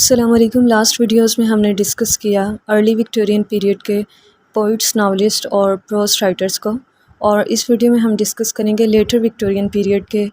السلام علیکم۔ Last videos میں ہم نے ڈسکس کیا ارلی وکٹورین پیریڈ کے پوئٹس، ناولسٹ اور پروز رائٹرز کو، اور اس ویڈیو میں ہم ڈسکس کریں گے لیٹر وکٹورین پیریڈ کے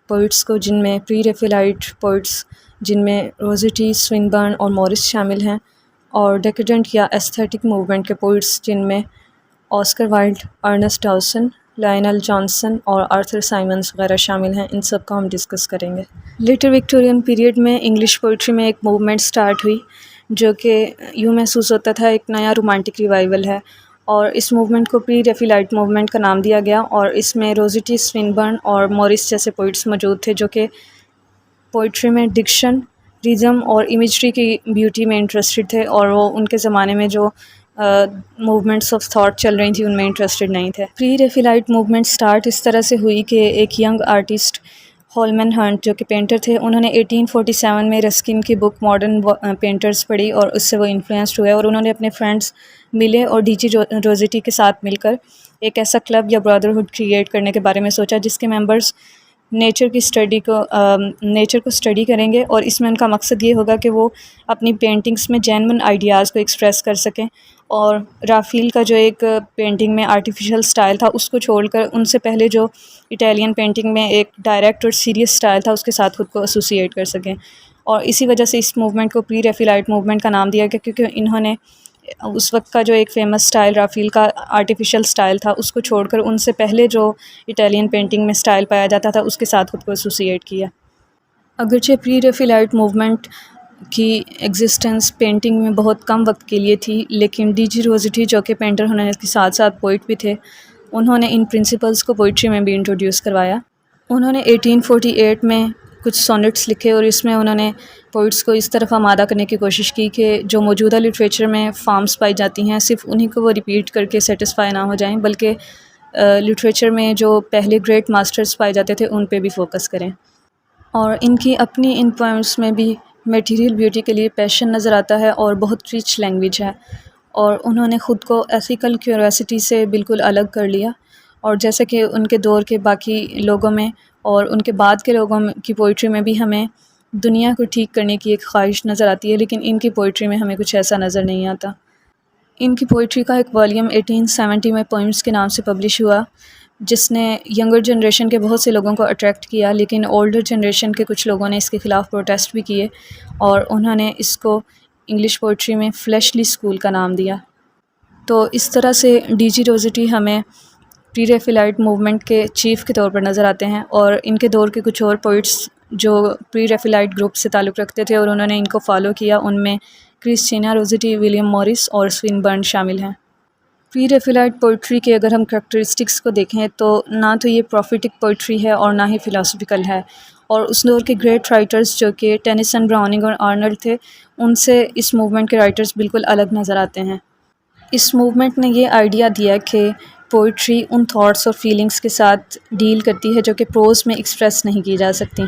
پوئٹس کو، جن میں پری ریفیلائٹ پوئٹس جن میں روزٹی، سوینبرن اور مورس شامل ہیں، اور ڈیکیڈنٹ یا ایستھیٹک موومنٹ کے پوئٹس جن میں Oscar Wilde, Ernest Dowson, Lionel Johnson اور آرتھر سائمنز وغیرہ شامل ہیں۔ ان سب کو ہم ڈسکس کریں گے۔ لیٹر وکٹورین پیریڈ میں انگلش پوئٹری میں ایک موومنٹ سٹارٹ ہوئی جو کہ یوں محسوس ہوتا تھا ایک نیا رومانٹک ریوائول ہے، اور اس موومنٹ کو پری ریفیلائٹ موومنٹ کا نام دیا گیا، اور اس میں روزٹی، سوینبرن اور مورس جیسے پوئٹس موجود تھے جو کہ پوئٹری میں ڈکشن، ریزم اور امیجری کی بیوٹی میں انٹرسٹڈ تھے، اور وہ ان کے زمانے میں جو موومنٹس آف تھاٹ چل رہی تھیں ان میں انٹرسٹڈ نہیں تھے۔ پری ریفیلائٹ موومنٹ سٹارٹ اس طرح سے ہوئی کہ ایک ینگ آرٹسٹ ہولمن ہنٹ جو کہ پینٹر تھے، انہوں نے 1847 میں رسکن کی بک ماڈرن پینٹرز پڑھی، اور اس سے وہ انفلوئنسڈ ہوئے، اور انہوں نے اپنے فرینڈس ملے اور ڈی جی روزٹی کے ساتھ مل کر ایک ایسا کلب یا برادرہڈ کریٹ کرنے کے بارے میں سوچا جس کے ممبرز نیچر کو اسٹڈی کریں گے، اور اس میں ان کا مقصد یہ ہوگا کہ وہ اپنی پینٹنگز میں جینون آئیڈیاز کو ایکسپریس کر سکیں، اور رافیل کا جو ایک پینٹنگ میں آرٹیفیشل سٹائل تھا اس کو چھوڑ کر ان سے پہلے جو اٹیلین پینٹنگ میں ایک ڈائریکٹ اور سیریس سٹائل تھا اس کے ساتھ خود کو ایسوسیٹ کر سکیں، اور اسی وجہ سے اس موومنٹ کو پری ریفیلائٹ موومنٹ کا نام دیا گیا، کیونکہ انہوں نے اس وقت کا جو ایک فیمس سٹائل رافیل کا آرٹیفیشل سٹائل تھا اس کو چھوڑ کر ان سے پہلے جو اٹیلین پینٹنگ میں سٹائل پایا جاتا تھا اس کے ساتھ خود کو ایسوسیٹ کیا۔ اگرچہ پری ریفیلائٹ موومنٹ کی ایگزسٹنس پینٹنگ میں بہت کم وقت کے لیے تھی، لیکن ڈی جی روزٹی جو کہ پینٹر ہونے کے ساتھ ساتھ پوئٹ بھی تھے، انہوں نے ان پرنسپلز کو پوئٹری میں بھی انٹروڈیوس کروایا۔ انہوں نے 1848 میں کچھ سونٹس لکھے، اور اس میں انہوں نے پوئٹس کو اس طرف آمادہ کرنے کی کوشش کی کہ جو موجودہ لٹریچر میں فارمز پائی جاتی ہیں صرف انہی کو وہ ریپیٹ کر کے سیٹسفائی نہ ہو جائیں، بلکہ لٹریچر میں جو پہلے گریٹ ماسٹرز پائے جاتے تھے ان پہ بھی فوکس کریں، اور ان کی اپنی ان پوئمس میں بھی میٹیریل بیوٹی کے لیے پیشن نظر آتا ہے اور بہت ریچ لینگویج ہے، اور انہوں نے خود کو ایتھیکل کیوریوسٹی سے بالکل الگ کر لیا، اور جیسے کہ ان کے دور کے باقی لوگوں میں اور ان کے بعد کے لوگوں کی پوئٹری میں بھی ہمیں دنیا کو ٹھیک کرنے کی ایک خواہش نظر آتی ہے، لیکن ان کی پوئٹری میں ہمیں کچھ ایسا نظر نہیں آتا۔ ان کی پوئٹری کا ایک والیوم 1870 میں پوئمس کے نام سے پبلش ہوا، جس نے ینگر جنریشن کے بہت سے لوگوں کو اٹریکٹ کیا، لیکن اولڈر جنریشن کے کچھ لوگوں نے اس کے خلاف پروٹیسٹ بھی کیے، اور انہوں نے اس کو انگلش پوئٹری میں فلیشلی اسکول کا نام دیا۔ تو اس طرح سے ڈی جی روزٹی ہمیں پری ریفیلائٹ موومنٹ کے چیف کے طور پر نظر آتے ہیں، اور ان کے دور کے کچھ اور پوئٹس جو پری ریفیلائٹ گروپ سے تعلق رکھتے تھے اور انہوں نے ان کو فالو کیا، ان میں کرسچینا روزٹی، ولیم مورس اور سوینبرن شامل ہیں۔ پری ریفیلائٹ پوئٹری کے اگر ہم کریکٹرسٹکس کو دیکھیں تو نہ تو یہ پروفیٹک پوئٹری ہے اور نہ ہی فلاسفیکل ہے، اور اس دور کے گریٹ رائٹرز جو کہ ٹینیسن، براؤننگ اور آرنلڈ تھے، ان سے اس موومنٹ کے رائٹرز بالکل الگ نظر آتے ہیں۔ اس موومنٹ نے یہ آئیڈیا دیا کہ پوئٹری ان تھاٹس اور فیلنگس کے ساتھ ڈیل کرتی ہے جو کہ پروز میں ایکسپریس نہیں کی جا سکتی،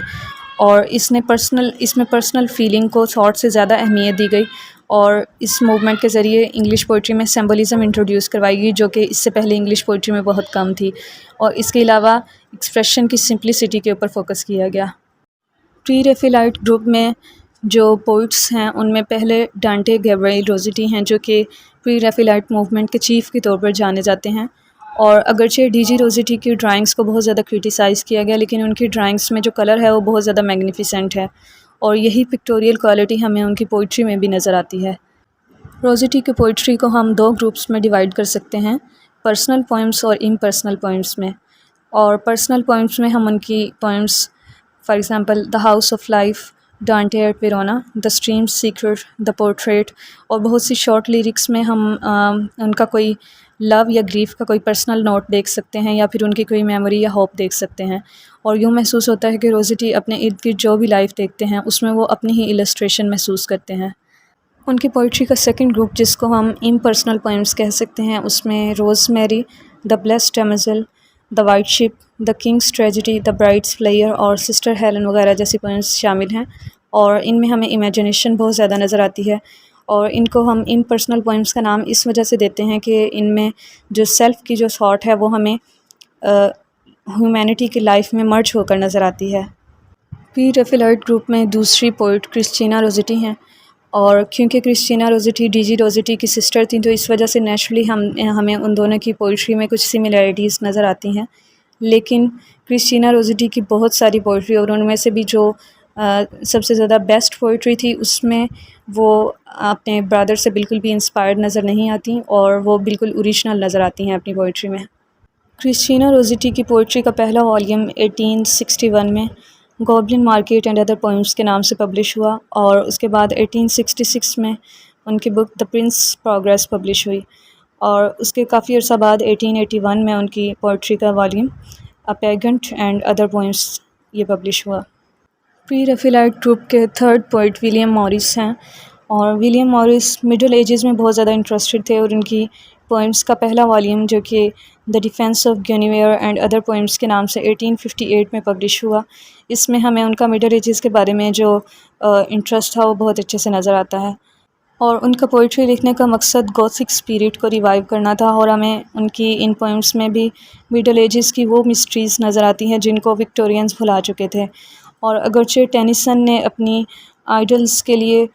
اور اس میں پرسنل فیلنگ کو تھاٹ سے زیادہ اہمیت دی گئی، اور اس موومنٹ کے ذریعے انگلش پوئٹری میں سمبولزم انٹروڈیوس کروائی گئی جو کہ اس سے پہلے انگلش پوئٹری میں بہت کم تھی، اور اس کے علاوہ ایکسپریشن کی سمپلسٹی کے اوپر فوکس کیا گیا۔ پری ریفیلائٹ گروپ میں جو پوئٹس ہیں ان میں پہلے ڈانٹے گیبریل روزٹی ہیں جو کہ پری ریفیلائٹ موومنٹ کے چیف کے طور پر جانے جاتے ہیں، اور اگرچہ ڈی جی روزٹی کی ڈرائنگس کو بہت زیادہ کرٹیسائز کیا گیا، لیکن ان کی ڈرائنگس میں جو کلر ہے وہ بہت زیادہ میگنیفیسنٹ ہے، اور یہی پکٹوریل کوالٹی ہمیں ان کی پوئٹری میں بھی نظر آتی ہے۔ روزٹی کی پوئٹری کو ہم دو گروپس میں ڈیوائڈ کر سکتے ہیں، پرسنل پوئمس اور امپرسنل پوئمس میں، اور پرسنل پوئمس میں ہم ان کی poems for example the house of life, Dante at Verona, the stream secret, the portrait, اور بہت سی شارٹ لیرکس میں ہم ان کا کوئی لو یا گریف کا کوئی پرسنل نوٹ دیکھ سکتے ہیں، یا پھر ان کی کوئی میموری یا ہوپ دیکھ سکتے ہیں، اور یوں محسوس ہوتا ہے کہ روزٹی اپنے ارد گرد جو بھی لائف دیکھتے ہیں اس میں وہ اپنی ہی السٹریشن محسوس کرتے ہیں۔ ان کی پوئٹری کا سیکنڈ گروپ جس کو ہم امپرسنل پوئمس کہہ سکتے ہیں، اس میں Rose Mary, the blessed damozel, the white ship, the king's tragedy, the bride's flier اور سسٹر ہیلن وغیرہ جیسی پوئمس شامل ہیں، اور ان میں ہمیں امیجنیشن بہت زیادہ نظر آتی ہے، اور ان کو ہم امپرسنل پوئمس کا نام اس وجہ سے دیتے ہیں کہ ان میں جو سیلف کی جو تھاٹ ہے وہ ہمیں ہیومینٹی کی لائف میں مرج ہو کر نظر آتی ہے۔ پری ریفیلائٹ گروپ میں دوسری پوئٹ کرسچینا روزٹی ہیں، اور کیونکہ کرسٹینا روزیٹی ڈی جی روزیٹی کی سسٹر تھیں تو اس وجہ سے نیچرلی ہمیں ان دونوں کی پوئٹری میں کچھ سملیرٹیز نظر آتی ہیں، لیکن کرسٹینا روزیٹی کی بہت ساری پوئٹری اور ان میں سے بھی جو سب سے زیادہ بیسٹ پوئٹری تھی اس میں وہ اپنے برادر سے بالکل بھی انسپائرڈ نظر نہیں آتی اور وہ بالکل اوریجنل نظر آتی ہیں اپنی پوئٹری میں۔ کرسٹینا روزیٹی کی پوئٹری کا پہلا والیوم 1861 میں گوبلن مارکیٹ اینڈ ادر پوئمز کے نام سے پبلش ہوا، اور اس کے بعد 1866 میں ان کی بک دا پرنس پروگریس پبلش ہوئی، اور اس کے کافی عرصہ بعد 1881 میں ان کی پوئٹری کا volume a pageant and other poems یہ پبلش ہوا۔ پری ریفیلائٹ گروپ کے تھرڈ پوئٹ ولیم موریس ہیں، اور ولیم موریس مڈل ایجز میں بہت زیادہ انٹرسٹڈ تھے، اور ان کی پوئمز کا پہلا والیوم جو کہ the defence of Guenevere and other poems کے نام سے 1858 میں پبلش ہوا، اس میں ہمیں ان کا مڈل ایجز کے بارے میں جو انٹرسٹ تھا وہ بہت اچھے سے نظر آتا ہے، اور ان کا پوئٹری لکھنے کا مقصد گوتھک اسپیرٹ کو ریوائیو کرنا تھا، اور ہمیں ان کی ان پوئمز میں بھی مڈل ایجز کی وہ مسٹریز نظر آتی ہیں جن کو وکٹورینز بھلا چکے تھے، اور اگرچہ ٹینیسن نے اپنی آئیڈلز کے لیے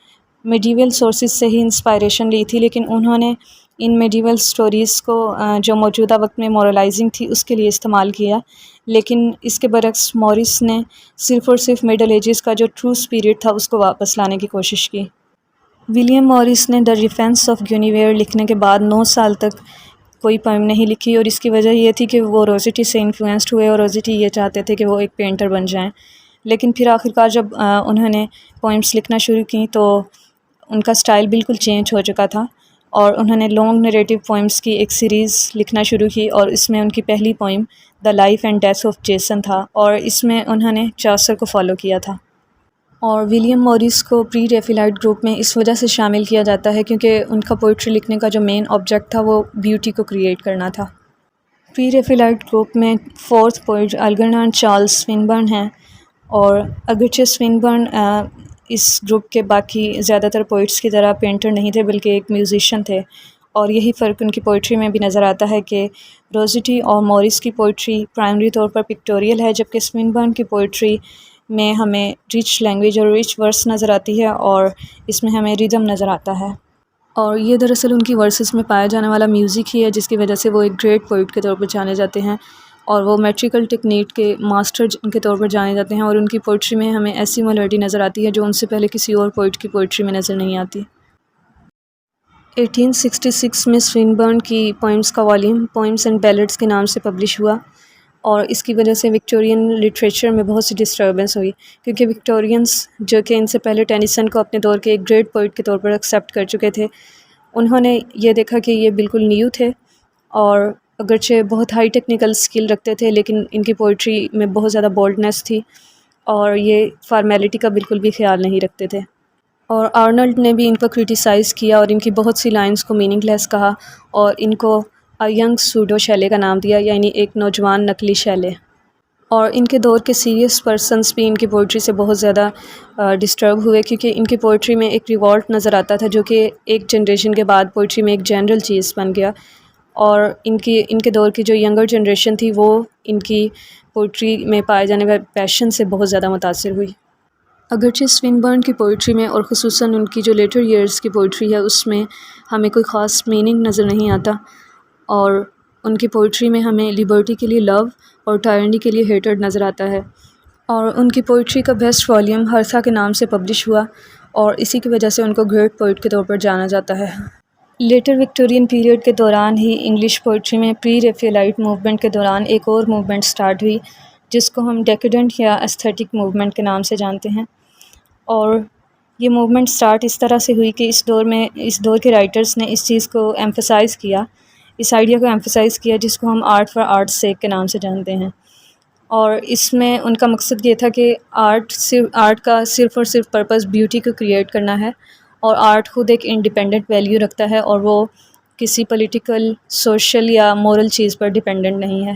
میڈیول سورسز سے ہی انسپائریشن لی تھی، لیکن انہوں نے ان میڈیول سٹوریز کو جو موجودہ وقت میں مورلائزنگ تھی اس کے لیے استعمال کیا، لیکن اس کے برعکس موریس نے صرف اور صرف مڈل ایجز کا جو ٹرو اسپیرٹ تھا اس کو واپس لانے کی کوشش کی۔ ولیم موریس نے دا ڈیفینس آف گینیویر لکھنے کے بعد 9 سال تک کوئی پوئم نہیں لکھی، اور اس کی وجہ یہ تھی کہ وہ روزیٹی سے انفلوئنسڈ ہوئے، اور روزیٹی یہ چاہتے تھے کہ وہ ایک پینٹر بن جائیں، لیکن پھر آخرکار جب انہوں نے پوئمس لکھنا شروع کی تو ان کا سٹائل بالکل چینج ہو چکا تھا، اور انہوں نے لانگ نریٹو پوئمس کی ایک سیریز لکھنا شروع کی، اور اس میں ان کی پہلی poem the life and death of Jason تھا، اور اس میں انہوں نے چاسر کو فالو کیا تھا۔ اور ولیم موریس کو پری ریفیلائٹ گروپ میں اس وجہ سے شامل کیا جاتا ہے کیونکہ ان کا پوئٹری لکھنے کا جو مین آبجیکٹ تھا وہ بیوٹی کو کریٹ کرنا تھا۔ پری ریفیلائٹ گروپ میں فورتھ پوئٹ الگرنان چارلز سوینبرن ہیں، اور اگرچہ سوینبرن اس گروپ کے باقی زیادہ تر پوئٹس کی طرح پینٹر نہیں تھے بلکہ ایک میوزیشین تھے، اور یہی فرق ان کی پوئٹری میں بھی نظر آتا ہے کہ روزیٹی اور موریس کی پوئٹری پرائمری طور پر پکٹوریل ہے، جبکہ سوینبرن کی پوئٹری میں ہمیں ریچ لینگویج اور ریچ ورس نظر آتی ہے، اور اس میں ہمیں ریدم نظر آتا ہے، اور یہ دراصل ان کی ورسز میں پایا جانے والا میوزک ہی ہے جس کی وجہ سے وہ ایک گریٹ پوئٹ کے طور پر جانے جاتے ہیں، اور وہ میٹریکل ٹیکنیک کے ماسٹر کے طور پر جانے جاتے ہیں، اور ان کی پوئٹری میں ہمیں ایسی میلوڈی نظر آتی ہے جو ان سے پہلے کسی اور پوئٹ کی پوئٹری میں نظر نہیں آتی۔ 1866 میں سوینبرن کی پوئمز کا والیوم پوئمز اینڈ بیلڈز کے نام سے پبلش ہوا، اور اس کی وجہ سے وکٹورین لٹریچر میں بہت سی ڈسٹربنس ہوئی، کیونکہ وکٹورینز جو کہ ان سے پہلے ٹینیسن کو اپنے دور کے ایک گریٹ پوئٹ کے طور پر ایکسیپٹ کر چکے تھے، انہوں نے یہ دیکھا کہ یہ بالکل نیو تھے، اور اگرچہ بہت ہائی ٹیکنیکل سکل رکھتے تھے لیکن ان کی پوئٹری میں بہت زیادہ بولڈنس تھی، اور یہ فارمیلٹی کا بالکل بھی خیال نہیں رکھتے تھے، اور آرنلڈ نے بھی ان کو کرٹیسائز کیا اور ان کی بہت سی لائنز کو میننگ لیس کہا، اور ان کو ینگ سوڈو شیلے کا نام دیا، یعنی ایک نوجوان نقلی شیلے، اور ان کے دور کے سیریس پرسنس بھی ان کی پوئٹری سے بہت زیادہ ڈسٹرب ہوئے، کیونکہ ان کی پوئٹری میں ایک ریوالٹ نظر آتا تھا جو کہ ایک جنریشن کے بعد پوئٹری میں ایک جنرل چیز بن گیا، اور ان کے دور کی جو ینگر جنریشن تھی وہ ان کی پوئٹری میں پائے جانے والے پیشن سے بہت زیادہ متاثر ہوئی۔ اگرچہ سوینبرن کی پوئٹری میں اور خصوصاً ان کی جو لیٹر ایئرز کی پوئٹری ہے اس میں ہمیں کوئی خاص میننگ نظر نہیں آتا، اور ان کی پوئٹری میں ہمیں لیبرٹی کے لیے لو اور ٹائرنی کے لیے ہیٹرڈ نظر آتا ہے، اور ان کی پوئٹری کا بیسٹ والیوم ہرتھا کے نام سے پبلش ہوا، اور اسی کی وجہ سے ان کو گریٹ پوئٹ کے طور پر جانا جاتا ہے۔ لیٹر وکٹورین پیریڈ کے دوران ہی انگلش پوئٹری میں پری ریفیلائٹ موومنٹ کے دوران ایک اور موومنٹ سٹارٹ ہوئی جس کو ہم ڈیکیڈنٹ یا ایستھیٹک موومنٹ کے نام سے جانتے ہیں، اور یہ موومنٹ سٹارٹ اس طرح سے ہوئی کہ اس دور کے رائٹرز نے اس چیز کو ایمفسائز کیا، اس آئیڈیا کو ایمفسائز کیا جس کو ہم آرٹ فار آرٹ's سیک کے نام سے جانتے ہیں، اور اس میں ان کا مقصد یہ تھا کہ آرٹ کا صرف اور صرف پرپز بیوٹی کو کریٹ کرنا ہے، اور آرٹ خود ایک انڈیپینڈنٹ ویلیو رکھتا ہے اور وہ کسی پولیٹیکل، سوشل یا مورل چیز پر ڈیپینڈنٹ نہیں ہے۔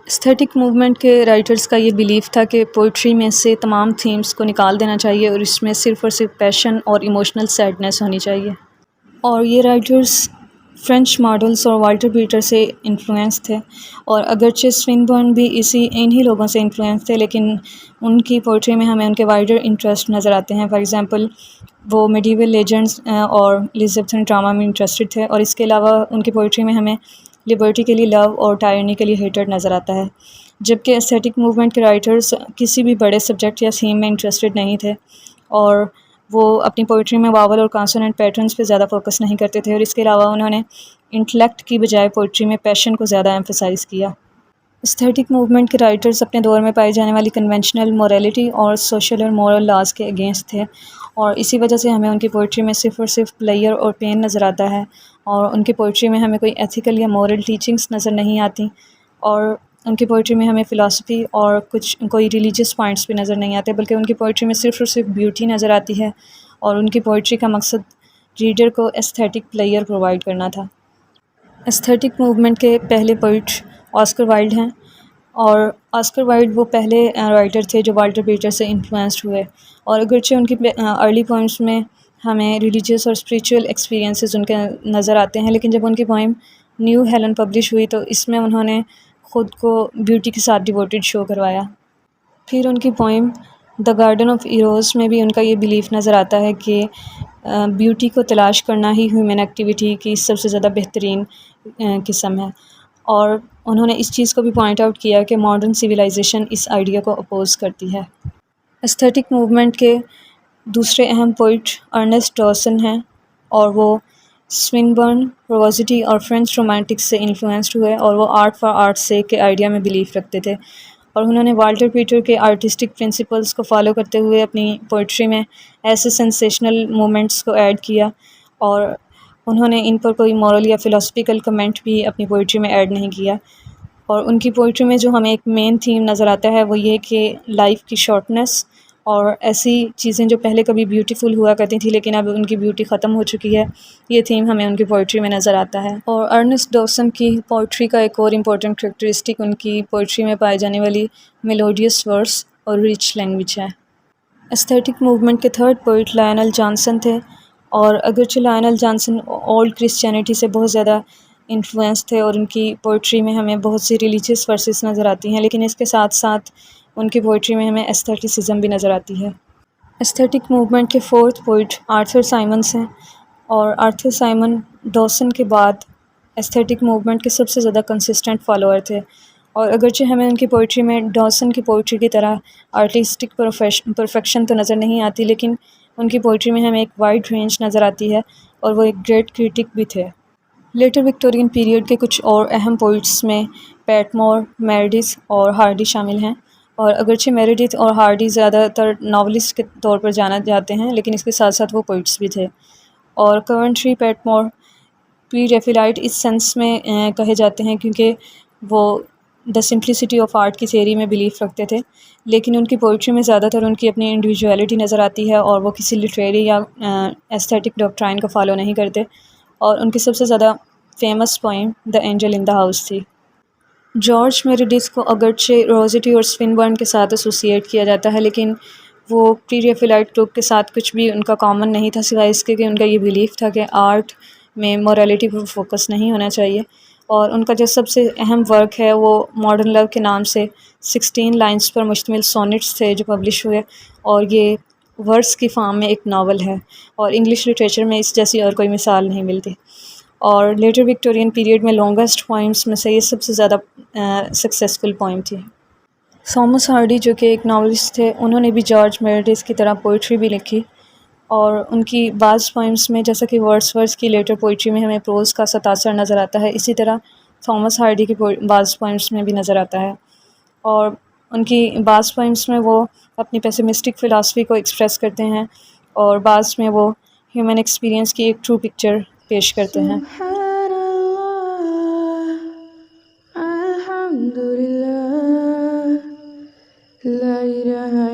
ایستھیٹک موومنٹ کے رائٹرز کا یہ بیلیف تھا کہ پوئٹری میں سے تمام تھیمز کو نکال دینا چاہیے اور اس میں صرف اور صرف پیشن اور ایموشنل سیڈنس ہونی چاہیے، اور یہ رائٹرز فرینچ ماڈلز اور والٹر پیٹر سے انفلوئنس تھے، اور اگرچہ سوینبرن بھی انہی لوگوں سے انفلوئنس تھے، لیکن ان کی پوئٹری میں ہمیں ان کے وائڈر انٹرسٹ نظر آتے ہیں۔ فار ایگزامپل وہ میڈیول لیجنڈز اور الیزابتھن ڈرامہ میں انٹرسٹڈ تھے، اور اس کے علاوہ ان کی پوئٹری میں ہمیں لبرٹی کے لیے لو اور ٹائرنی کے لیے ہیٹر نظر آتا ہے، جبکہ ایستھیٹک موومنٹ کے رائٹرز کسی بھی بڑے سبجیکٹ یا تھیم میں انٹرسٹڈ نہیں تھے، اور وہ اپنی پوئٹری میں واول اور کانسوننٹ پیٹرنز پہ زیادہ فوکس نہیں کرتے تھے، اور اس کے علاوہ انہوں نے انٹلیکٹ کی بجائے پوئٹری میں پیشن کو زیادہ ایمفسائز کیا۔ ایستھیٹک موومنٹ کے رائٹرز اپنے دور میں پائی جانے والی کنونشنل مورالٹی اور سوشل اور مورل لاز کے اگینسٹ تھے، اور اسی وجہ سے ہمیں ان کی پوئٹری میں صرف اور صرف پلیئر اور پین نظر آتا ہے، اور ان کی پوئٹری میں ہمیں کوئی ایتھیکل یا مورل ٹیچنگز نظر نہیں آتی، اور ان کی پوئٹری میں ہمیں فلاسفی اور کوئی ریلیجیس پوائنٹس بھی نظر نہیں آتے، بلکہ ان کی پوئٹری میں صرف اور صرف بیوٹی نظر آتی ہے، اور ان کی پوئٹری کا مقصد ریڈر کو ایستھیٹک پلیئر پرووائڈ کرنا تھا۔ ایستھیٹک موومنٹ کے پہلے پوئٹ آسکر وائلڈ ہیں، اور آسکر وائلڈ وہ پہلے رائٹر تھے جو والٹر پیٹر سے انفلوئنسڈ ہوئے، اور اگرچہ ان کی ارلی پوئمس میں ہمیں ریلیجیس اور اسپریچول ایکسپیرینسز ان کے نظر آتے ہیں، لیکن جب ان کی پوئم نیو ہیلن پبلش ہوئی تو اس میں انہوں نے خود کو بیوٹی کے ساتھ ڈیووٹیڈ شو کروایا۔ پھر ان کی poem the garden of arrows میں بھی ان کا یہ بیلیف نظر آتا ہے کہ بیوٹی کو تلاش کرنا ہی ہیومن ایکٹیویٹی کی سب سے زیادہ بہترین قسم ہے، اور انہوں نے اس چیز کو بھی پوائنٹ آؤٹ کیا کہ ماڈرن سویلائزیشن اس آئیڈیا کو اپوز کرتی ہے۔ ایستھیٹک موومنٹ کے دوسرے اہم پوئٹ ارنسٹ ڈاسن ہیں، اور وہ سوینبرن، روزٹی اور فرینچ رومانٹکس سے انفلوئنسڈ ہوئے، اور وہ آرٹ فار آرٹ's سیک کے آئیڈیا میں بلیف رکھتے تھے، اور انہوں نے والٹر پیٹر کے آرٹسٹک پرنسپلز کو فالو کرتے ہوئے اپنی پوئٹری میں ایسے سینسیشنل مومنٹس کو ایڈ کیا، اور انہوں نے ان پر کوئی مورل یا فلاسفیکل کمنٹ بھی اپنی پوئٹری میں ایڈ نہیں کیا، اور ان کی پوئٹری میں جو ہمیں ایک مین تھیم نظر آتا ہے وہ یہ کہ لائف کی شارٹنس اور ایسی چیزیں جو پہلے کبھی بیوٹیفل ہوا کرتی تھیں لیکن اب ان کی بیوٹی ختم ہو چکی ہے، یہ تھیم ہمیں ان کی پوئٹری میں نظر آتا ہے۔ اور ارنسٹ ڈاسن کی پوئٹری کا ایک اور امپورٹنٹ کریکٹرسٹک ان کی پوئٹری میں پائی جانے والی میلوڈیس ورس اور ریچ لینگویج ہے۔ ایستھیٹک موومنٹ کے تھرڈ پوئٹ لائنل جانسن تھے، اور اگرچہ لائنل جانسن اولڈ کرسچینٹی سے بہت زیادہ انفلوئنس تھے، اور ان کی پوئٹری میں ہمیں بہت سی ریلیجیس ورسز نظر آتی ہیں، لیکن اس کے ساتھ ساتھ ان کی پوئٹری میں ہمیں ایستھیٹسزم بھی نظر آتی ہے۔ ایستھیٹک موومنٹ کے فورتھ پوئٹ آرتھر سائمنز ہیں، اور آرتھر سائمن ڈاسن کے بعد ایستھیٹک موومنٹ کے سب سے زیادہ کنسسٹنٹ فالوور تھے، اور اگرچہ ہمیں ان کی پوئٹری میں ڈاسن کی پوئٹری کی طرح آرٹسٹک پرفیکشن تو نظر نہیں آتی، لیکن ان کی پوئٹری میں ہمیں ایک وائڈ رینج نظر آتی ہے، اور وہ ایک گریٹ کریٹک بھی تھے۔ لیٹر وکٹورین پیریڈ کے کچھ اور اہم پوئٹس میں پیٹمور، میریڈتھ اور ہارڈی شامل ہیں، اور اگرچہ میریڈتھ اور ہارڈی زیادہ تر ناولسٹ کے طور پر جانا جاتے ہیں، لیکن اس کے ساتھ ساتھ وہ پوئٹس بھی تھے، اور کوونٹری پیٹمور پری ریفیلائٹ اس سینس میں کہے جاتے ہیں کیونکہ وہ دا سمپلسٹی آف آرٹ کی تھیوری میں بلیف رکھتے تھے، لیکن ان کی پوئٹری میں زیادہ تر ان کی اپنی انڈیویجویلٹی نظر آتی ہے، اور وہ کسی لٹریری یا ایستھیٹک ڈاکٹرائن کو فالو نہیں کرتے، اور ان کی سب سے زیادہ famous poem the angel in the house تھی۔ جارج میریڈتھ کو اگرچہ روزٹی اور سوینبرن کے ساتھ ایسوسیٹ کیا جاتا ہے، لیکن وہ پری ریفیلائٹ گروپ کے ساتھ کچھ بھی ان کا کامن نہیں تھا، سوائے اس کے کہ ان کا یہ بلیف تھا کہ آرٹ میں مورالٹی پر فوکس نہیں ہونا چاہیے، اور ان کا جو سب سے اہم ورک ہے وہ ماڈرن لو کے نام سے 16 لائنز پر مشتمل سونٹس تھے جو پبلش ہوئے، اور یہ ورس کی فارم میں ایک ناول ہے، اور انگلش لٹریچر میں اس جیسی اور کوئی مثال نہیں ملتی، اور لیٹر وکٹورین پیریڈ میں لانگسٹ پوئمس میں سے یہ سب سے زیادہ سکسیسفل پوئم تھی۔ تھامس ہارڈی جو کہ ایک ناولسٹ تھے، انہوں نے بھی جارج میریڈتھ کی طرح پوئٹری بھی لکھی، اور ان کی بعض پوئمس میں جیسا کہ ورس کی لیٹر پوئٹری میں ہمیں پروز کا تاثر نظر آتا ہے، اسی طرح تھامس ہارڈی کی بعض پوئمس میں بھی نظر آتا ہے، اور ان کی بعض پوئمس میں وہ اپنی پیسمسٹک فلاسفی کو ایکسپریس کرتے ہیں، اور بعض میں وہ ہیومن ایکسپیرینس کی ایک ٹرو پکچر پیش کرتے ہیں۔ سبحان اللہ، الحمدللہ، لا الہ